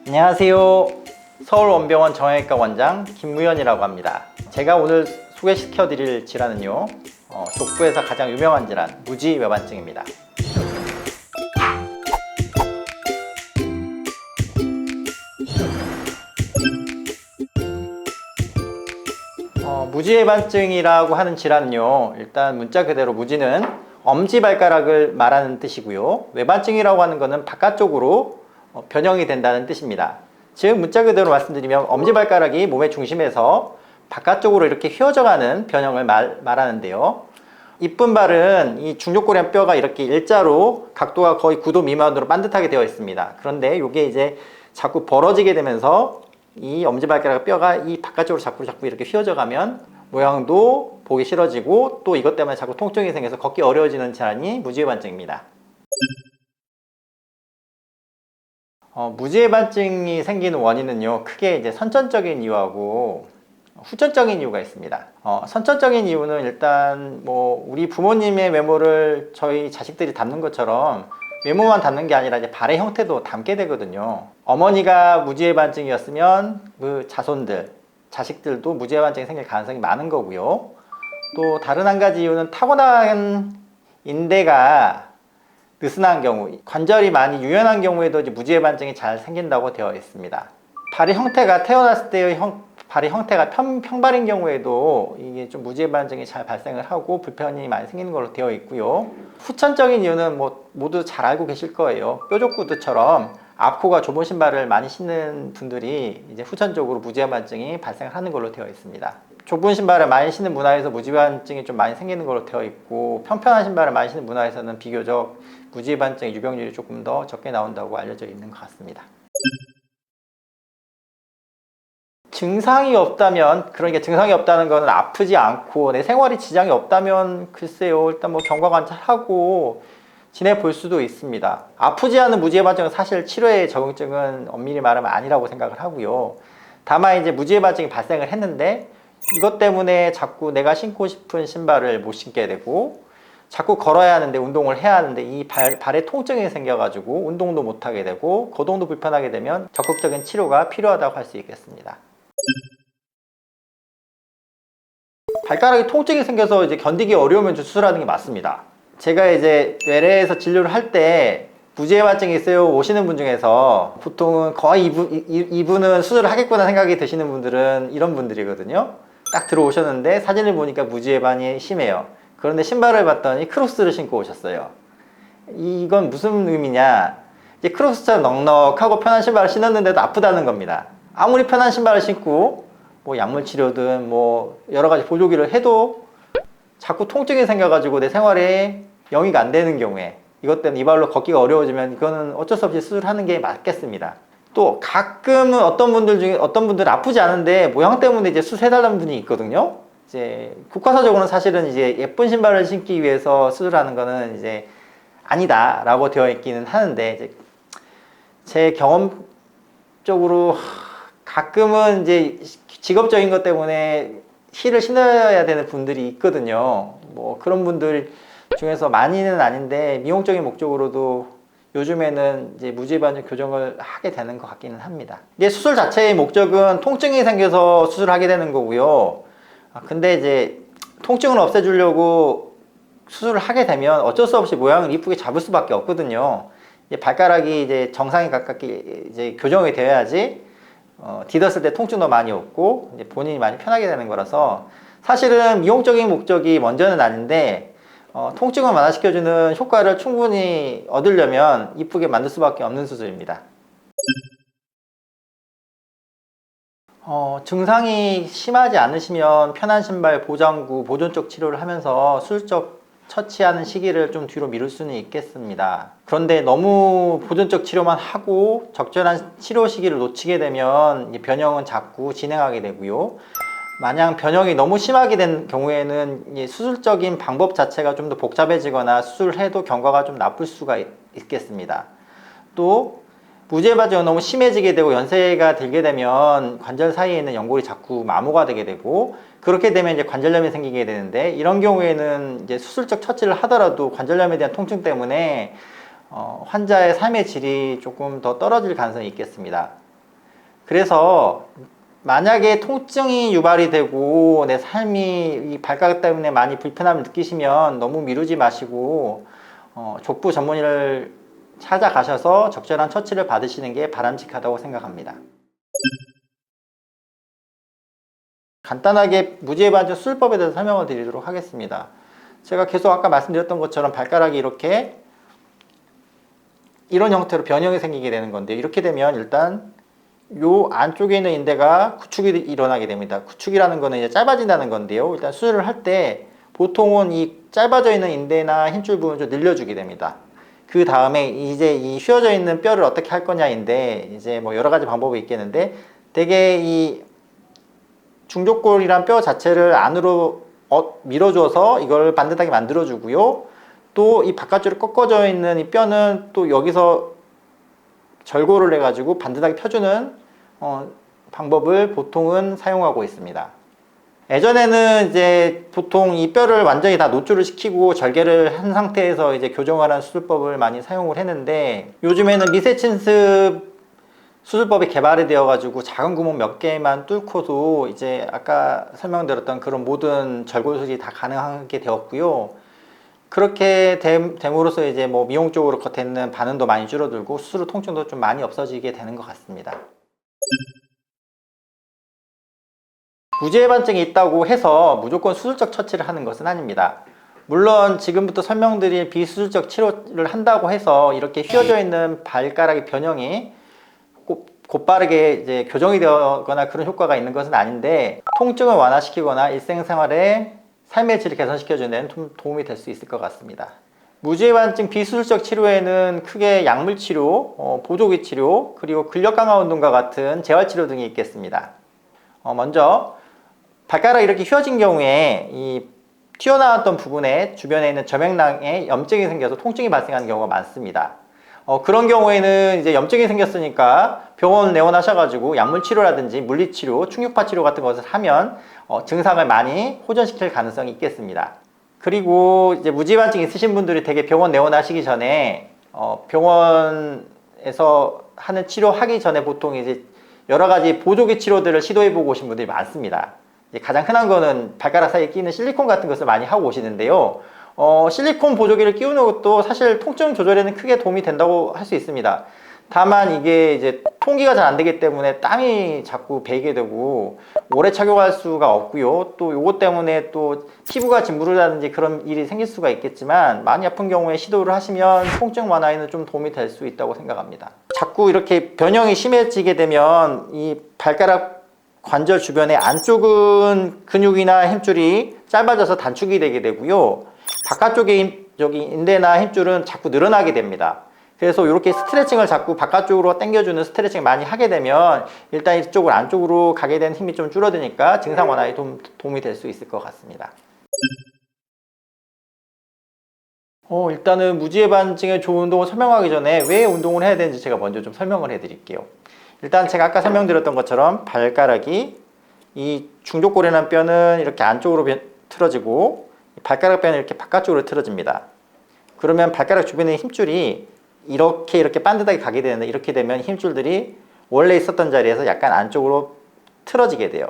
안녕하세요. 서울원병원 정형외과 원장 김무현이라고 합니다. 제가 오늘 소개시켜 드릴 질환은요, 족부에서 가장 유명한 질환, 무지외반증입니다. 무지외반증이라고 하는 질환은요, 일단 문자 그대로 무지는 엄지발가락을 말하는 뜻이고요, 외반증이라고 하는 것은 바깥쪽으로 변형이 된다는 뜻입니다. 즉 문자 그대로 말씀드리면 엄지발가락이 몸의 중심에서 바깥쪽으로 이렇게 휘어져가는 변형을 말하는데요, 이쁜발은 이 중족골의 뼈가 이렇게 일자로 각도가 거의 9도 미만으로 반듯하게 되어 있습니다. 그런데 이게 이제 자꾸 벌어지게 되면서 이 엄지발가락 뼈가 이 바깥쪽으로 자꾸 이렇게 휘어져 가면 모양도 보기 싫어지고, 또 이것 때문에 자꾸 통증이 생겨서 걷기 어려워지는 질환이 무지외반증입니다. 무지외반증이 생기는 원인은요, 크게 이제 선천적인 이유하고 후천적인 이유가 있습니다. 선천적인 이유는 일단 우리 부모님의 외모를 저희 자식들이 닮는 것처럼 외모만 닮는 게 아니라 이제 발의 형태도 닮게 되거든요. 어머니가 무지외반증이었으면 그 자식들도 무지외반증이 생길 가능성이 많은 거고요. 또 다른 한 가지 이유는 타고난 인대가 느슨한 경우, 관절이 많이 유연한 경우에도 이제 무지외반증이 잘 생긴다고 되어 있습니다. 발의 형태가 태어났을 때의 발의 형태가 평발인 경우에도 이게 좀 무지외반증이 잘 발생을 하고 불편이 많이 생기는 걸로 되어 있고요. 후천적인 이유는 모두 잘 알고 계실 거예요. 뾰족구두처럼 앞코가 좁은 신발을 많이 신는 분들이 이제 후천적으로 무지외반증이 발생하는 걸로 되어 있습니다. 좁은 신발을 많이 신는 문화에서 무지외반증이 좀 많이 생기는 걸로 되어 있고, 평평한 신발을 많이 신는 문화에서는 비교적 무지외반증의 유병률이 조금 더 적게 나온다고 알려져 있는 것 같습니다. 증상이 없다면, 그러니까 증상이 없다는 것은 아프지 않고 내 생활에 지장이 없다면 글쎄요, 일단 경과 관찰하고 지내볼 수도 있습니다. 아프지 않은 무지외반증은 사실 치료의 적응증은 엄밀히 말하면 아니라고 생각을 하고요. 다만 이제 무지외반증이 발생을 했는데 이것 때문에 자꾸 내가 신고 싶은 신발을 못 신게 되고, 자꾸 걸어야 하는데, 운동을 해야 하는데 이 발에 통증이 생겨가지고 운동도 못하게 되고 거동도 불편하게 되면 적극적인 치료가 필요하다고 할 수 있겠습니다. 발가락에 통증이 생겨서 이제 견디기 어려우면 수술하는 게 맞습니다. 제가 이제 외래에서 진료를 할 때 무지외반증이 있어요 오시는 분 중에서 보통은 거의 이분은 수술을 하겠구나 생각이 드시는 분들은 이런 분들이거든요. 딱 들어오셨는데 사진을 보니까 무지외반이 심해요. 그런데 신발을 봤더니 크록스를 신고 오셨어요. 이건 무슨 의미냐, 이제 크록스처럼 넉넉하고 편한 신발을 신었는데도 아프다는 겁니다. 아무리 편한 신발을 신고 약물 치료든 여러 가지 보조기를 해도 자꾸 통증이 생겨가지고 내 생활에 영위가 안 되는 경우에, 이것 때문에 이 발로 걷기가 어려워지면 이거는 어쩔 수 없이 수술하는 게 맞겠습니다. 또 가끔은 어떤 분들은 아프지 않은데 모양 때문에 이제 수술해달라는 분이 있거든요. 이제 교과서적으로는 사실은 이제 예쁜 신발을 신기 위해서 수술하는 거는 이제 아니다라고 되어 있기는 하는데, 이제 제 경험적으로 가끔은 이제 직업적인 것 때문에 힐을 신어야 되는 분들이 있거든요. 그런 분들 중에서 많이는 아닌데 미용적인 목적으로도 요즘에는 이제 무지외반증 교정을 하게 되는 것 같기는 합니다. 이게 수술 자체의 목적은 통증이 생겨서 수술하게 되는 거고요. 근데 이제 통증을 없애주려고 수술을 하게 되면 어쩔 수 없이 모양을 이쁘게 잡을 수밖에 없거든요. 이제 발가락이 이제 정상에 가깝게 이제 교정이 되어야지 디뎠을 때 통증도 많이 없고 이제 본인이 많이 편하게 되는 거라서, 사실은 미용적인 목적이 먼저는 아닌데 통증을 완화시켜주는 효과를 충분히 얻으려면 이쁘게 만들 수밖에 없는 수술입니다. 증상이 심하지 않으시면 편한 신발, 보장구, 보존적 치료를 하면서 수술적 처치하는 시기를 좀 뒤로 미룰 수는 있겠습니다. 그런데 너무 보존적 치료만 하고 적절한 치료 시기를 놓치게 되면 변형은 자꾸 진행하게 되고요. 만약 변형이 너무 심하게 된 경우에는 수술적인 방법 자체가 좀 더 복잡해지거나 수술을 해도 경과가 좀 나쁠 수가 있겠습니다. 또 무지외반증이 너무 심해지게 되고 연세가 들게 되면 관절 사이에 있는 연골이 자꾸 마모가 되게 되고, 그렇게 되면 이제 관절염이 생기게 되는데, 이런 경우에는 이제 수술적 처치를 하더라도 관절염에 대한 통증 때문에 환자의 삶의 질이 조금 더 떨어질 가능성이 있겠습니다. 그래서 만약에 통증이 유발이 되고 내 삶이 이 발가락 때문에 많이 불편함을 느끼시면 너무 미루지 마시고 족부 전문의를 찾아가셔서 적절한 처치를 받으시는 게 바람직하다고 생각합니다. 간단하게 무지해반증 수술법에 대해서 설명을 드리도록 하겠습니다. 제가 계속 아까 말씀드렸던 것처럼 발가락이 이렇게 이런 형태로 변형이 생기게 되는 건데, 이렇게 되면 일단 요 안쪽에 있는 인대가 구축이 일어나게 됩니다. 구축이라는 거는 이제 짧아진다는 건데요. 일단 수술을 할 때 보통은 이 짧아져 있는 인대나 힘줄 부분을 좀 늘려주게 됩니다. 그 다음에 이제 이 휘어져 있는 뼈를 어떻게 할 거냐인데, 이제 뭐 여러 가지 방법이 있겠는데, 대개 이 중족골이란 뼈 자체를 안으로 밀어줘서 이걸 반듯하게 만들어주고요. 또 이 바깥쪽으로 꺾어져 있는 이 뼈는 또 여기서 절골을 해가지고 반듯하게 펴주는 방법을 보통은 사용하고 있습니다. 예전에는 이제 보통 이 뼈를 완전히 다 노출을 시키고 절개를 한 상태에서 이제 교정하는 수술법을 많이 사용을 했는데, 요즘에는 미세침습 수술법이 개발이 되어 가지고 작은 구멍 몇 개만 뚫고도 이제 아까 설명드렸던 그런 모든 절골 수술이 다 가능하게 되었고요. 그렇게 됨으로써 이제 뭐 미용 쪽으로 겉에 있는 반응도 많이 줄어들고 수술 후 통증도 좀 많이 없어지게 되는 것 같습니다. 무지해반증이 있다고 해서 무조건 수술적 처치를 하는 것은 아닙니다. 물론 지금부터 설명드릴 비수술적 치료를 한다고 해서 이렇게 휘어져 있는 발가락의 변형이 곧바르게 이제 교정이 되거나 그런 효과가 있는 것은 아닌데, 통증을 완화시키거나 일상생활에 삶의 질을 개선시켜주는 데는 도움이 될 수 있을 것 같습니다. 무지해반증 비수술적 치료에는 크게 약물치료, 보조기 치료, 그리고 근력 강화 운동과 같은 재활치료 등이 있겠습니다. 먼저 발가락이 이렇게 휘어진 경우에 이 튀어나왔던 부분에 주변에 있는 점액낭에 염증이 생겨서 통증이 발생하는 경우가 많습니다. 그런 경우에는 이제 염증이 생겼으니까 병원 내원하셔가지고 약물치료라든지 물리치료, 충격파 치료 같은 것을 하면 증상을 많이 호전시킬 가능성이 있겠습니다. 그리고 이제 무지해반증 있으신 분들이 되게 병원 내원하시기 전에 병원에서 하는 치료하기 전에 보통 이제 여러 가지 보조기 치료들을 시도해보고 오신 분들이 많습니다. 가장 흔한 거는 발가락 사이에 끼는 실리콘 같은 것을 많이 하고 오시는데요. 실리콘 보조기를 끼우는 것도 사실 통증 조절에는 크게 도움이 된다고 할 수 있습니다. 다만 이게 이제 통기가 잘 안 되기 때문에 땀이 자꾸 배이게 되고 오래 착용할 수가 없고요. 또 요것 때문에 또 피부가 짓무르다든지 그런 일이 생길 수가 있겠지만, 많이 아픈 경우에 시도를 하시면 통증 완화에는 좀 도움이 될 수 있다고 생각합니다. 자꾸 이렇게 변형이 심해지게 되면 이 발가락 관절 주변의 안쪽은 근육이나 힘줄이 짧아져서 단축이 되게 되고요. 바깥쪽에 여기 인대나 힘줄은 자꾸 늘어나게 됩니다. 그래서 이렇게 스트레칭을 자꾸 바깥쪽으로 당겨주는 스트레칭을 많이 하게 되면 일단 이쪽으로 안쪽으로 가게 된 힘이 좀 줄어드니까 증상 완화에 도움이 될 수 있을 것 같습니다. 일단은 무지해반증의 좋은 운동을 설명하기 전에 왜 운동을 해야 되는지 제가 먼저 좀 설명을 해 드릴게요. 일단 제가 아까 설명드렸던 것처럼 발가락이 이 중족골이라는 뼈는 이렇게 안쪽으로 틀어지고 발가락 뼈는 이렇게 바깥쪽으로 틀어집니다. 그러면 발가락 주변의 힘줄이 이렇게 반듯하게 가게 되는데, 이렇게 되면 힘줄들이 원래 있었던 자리에서 약간 안쪽으로 틀어지게 돼요.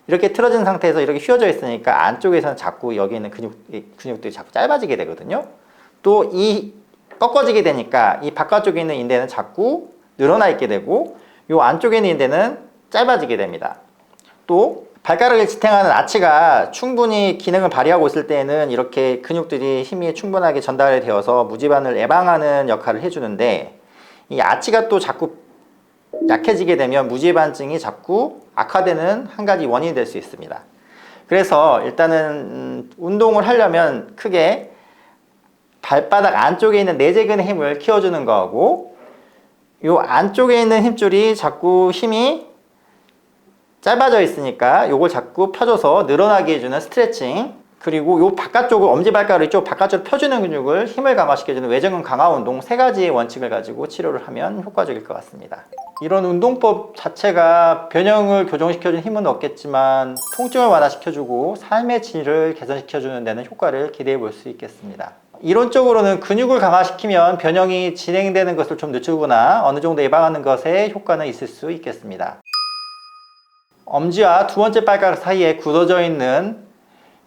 이렇게 틀어진 상태에서 이렇게 휘어져 있으니까 안쪽에서는 자꾸 여기 있는 근육들이 자꾸 짧아지게 되거든요. 또 이 꺾어지게 되니까 이 바깥쪽에 있는 인대는 자꾸 늘어나 있게 되고, 이 안쪽에 있는 인대는 짧아지게 됩니다. 또 발가락을 지탱하는 아치가 충분히 기능을 발휘하고 있을 때에는 이렇게 근육들이 힘이 충분하게 전달이 되어서 무지반을 예방하는 역할을 해주는데, 이 아치가 또 자꾸 약해지게 되면 무지해반증이 자꾸 악화되는 한 가지 원인이 될 수 있습니다. 그래서 일단은 운동을 하려면 크게 발바닥 안쪽에 있는 내재근의 힘을 키워주는 거하고, 이 안쪽에 있는 힘줄이 자꾸 힘이 짧아져 있으니까 요걸 자꾸 펴줘서 늘어나게 해주는 스트레칭, 그리고 요 바깥쪽을 엄지발가락 쪽 바깥쪽으로 펴주는 근육을 힘을 강화시켜주는 외전근 강화 운동, 세 가지의 원칙을 가지고 치료를 하면 효과적일 것 같습니다. 이런 운동법 자체가 변형을 교정시켜주는 힘은 없겠지만 통증을 완화시켜주고 삶의 질을 개선시켜주는 데는 효과를 기대해 볼 수 있겠습니다. 이론적으로는 근육을 강화시키면 변형이 진행되는 것을 좀 늦추거나 어느 정도 예방하는 것에 효과는 있을 수 있겠습니다. 엄지와 두 번째 발가락 사이에 굳어져 있는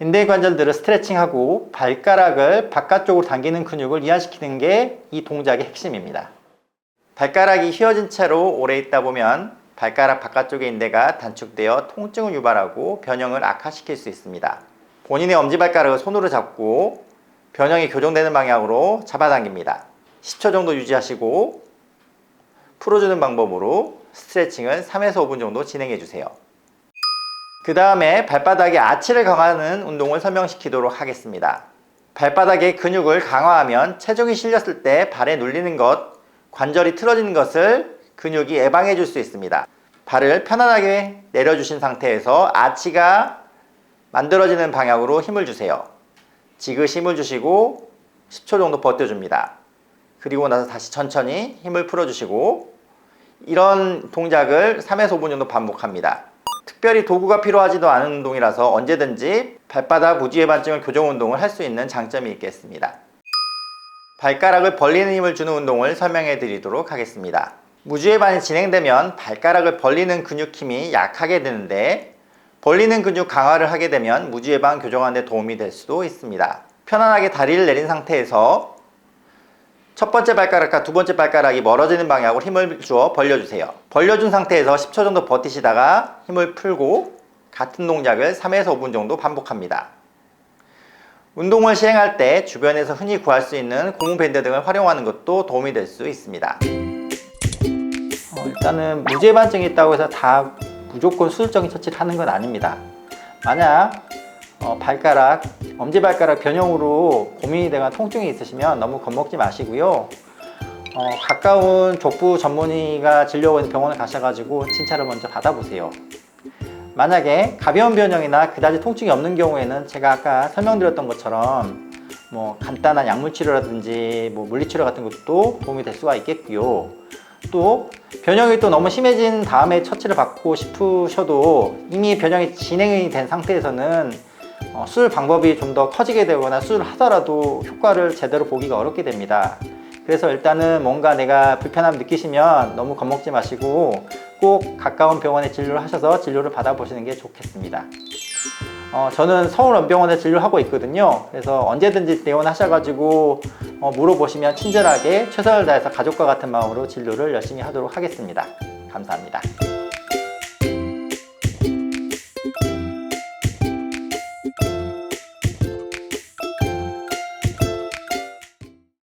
인대 관절들을 스트레칭하고 발가락을 바깥쪽으로 당기는 근육을 이완시키는 게 이 동작의 핵심입니다. 발가락이 휘어진 채로 오래 있다 보면 발가락 바깥쪽의 인대가 단축되어 통증을 유발하고 변형을 악화시킬 수 있습니다. 본인의 엄지발가락을 손으로 잡고 변형이 교정되는 방향으로 잡아당깁니다. 10초 정도 유지하시고 풀어주는 방법으로 스트레칭을 3에서 5분 정도 진행해 주세요. 그 다음에 발바닥에 아치를 강화하는 운동을 설명시키도록 하겠습니다. 발바닥의 근육을 강화하면 체중이 실렸을 때 발에 눌리는 것, 관절이 틀어지는 것을 근육이 예방해 줄 수 있습니다. 발을 편안하게 내려주신 상태에서 아치가 만들어지는 방향으로 힘을 주세요. 지그시 힘을 주시고 10초 정도 버텨줍니다. 그리고 나서 다시 천천히 힘을 풀어주시고 이런 동작을 3에서 5분 정도 반복합니다. 특별히 도구가 필요하지도 않은 운동이라서 언제든지 발바닥 무지외반증을 교정 운동을 할 수 있는 장점이 있겠습니다. 발가락을 벌리는 힘을 주는 운동을 설명해 드리도록 하겠습니다. 무지외반이 진행되면 발가락을 벌리는 근육 힘이 약하게 되는데 벌리는 근육 강화를 하게 되면 무지외반 교정하는 데 도움이 될 수도 있습니다. 편안하게 다리를 내린 상태에서 첫 번째 발가락과 두 번째 발가락이 멀어지는 방향으로 힘을 주어 벌려주세요. 벌려준 상태에서 10초 정도 버티시다가 힘을 풀고 같은 동작을 3에서 5분 정도 반복합니다. 운동을 시행할 때 주변에서 흔히 구할 수 있는 고무 밴드 등을 활용하는 것도 도움이 될 수 있습니다. 일단은 무지외반증이 있다고 해서 다 무조건 수술적인 처치를 하는 건 아닙니다. 만약 발가락, 엄지발가락 변형으로 고민이 되거나 통증이 있으시면 너무 겁먹지 마시고요. 가까운 족부 전문의가 진료하고 있는 병원에 가셔가지고 진찰을 먼저 받아보세요. 만약에 가벼운 변형이나 그다지 통증이 없는 경우에는 제가 아까 설명드렸던 것처럼 간단한 약물치료라든지 물리치료 같은 것도 도움이 될 수가 있겠고요. 또 변형이 또 너무 심해진 다음에 처치를 받고 싶으셔도 이미 변형이 진행이 된 상태에서는 수술 방법이 좀 더 커지게 되거나 수술을 하더라도 효과를 제대로 보기가 어렵게 됩니다. 그래서 일단은 뭔가 내가 불편함을 느끼시면 너무 겁먹지 마시고 꼭 가까운 병원에 진료를 하셔서 진료를 받아보시는 게 좋겠습니다. 저는 서울원병원에 진료하고 있거든요. 그래서 언제든지 내원하셔가지고 물어보시면 친절하게 최선을 다해서 가족과 같은 마음으로 진료를 열심히 하도록 하겠습니다. 감사합니다.